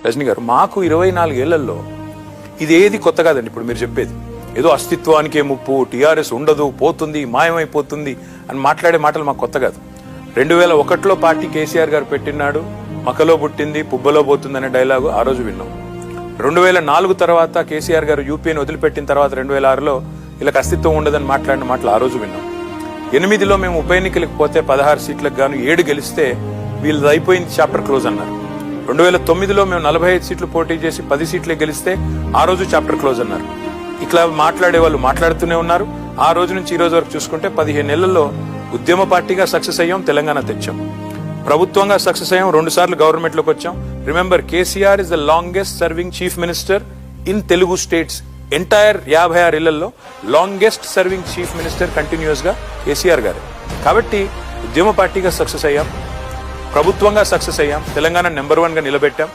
రజనీ గారు, మాకు 24 ఏళ్లలో ఇది ఏది కొత్త కాదండి. ఇప్పుడు మీరు చెప్పేది ఏదో అస్తిత్వానికే ముప్పు, టీఆర్ఎస్ ఉండదు, పోతుంది, మాయమైపోతుంది అని మాట్లాడే మాటలు మాకు కొత్త కాదు. 2001లో పార్టీ కేసీఆర్ గారు పెట్టినాడు, మకలో పుట్టింది పుబ్బలో పోతుంది అనే డైలాగు ఆ రోజు విన్నాం. 2004 తర్వాత కేసీఆర్ గారు యూపీని వదిలిపెట్టిన తర్వాత 2006లో వీళ్ళకి అస్తిత్వం ఉండదని మాట్లాడిన మాటలు ఆ రోజు విన్నాం. 8లో మేము ఉప ఎన్నికలకు పోతే 16 సీట్లకు గాను 7 గెలిస్తే వీళ్ళది అయిపోయింది, చాప్టర్ క్లోజ్ అన్నారు. 2009లో మేము 45 సీట్లు పోటీ చేసి 10 సీట్లే గెలిస్తే ఆ రోజు చాప్టర్ క్లోజ్ అన్నారు. ఇట్లా మాట్లాడే వాళ్ళు మాట్లాడుతూనే ఉన్నారు. ఆ రోజు నుంచి ఈ రోజు వరకు చూసుకుంటే 15 నెలల్లో ఉద్యమ పార్టీగా సక్సెస్ అయ్యాం, తెలంగాణ తెచ్చాం. ప్రభుత్వంగా సక్సెస్ అయ్యాం, 2 సార్లు గవర్నమెంట్ లోకి వచ్చాం. Remember, KCR is the longest serving chief minister in Telugu states. Entire 56 ఏళ్లలో longest serving chief minister continuous గా కేసీఆర్ గారు. కాబట్టి ఉద్యమ పార్టీగా సక్సెస్ అయ్యాం, ప్రభుత్వంగా సక్సెస్ అయ్యాం, తెలంగాణ నెంబర్ 1 గా నిలబెట్టాం.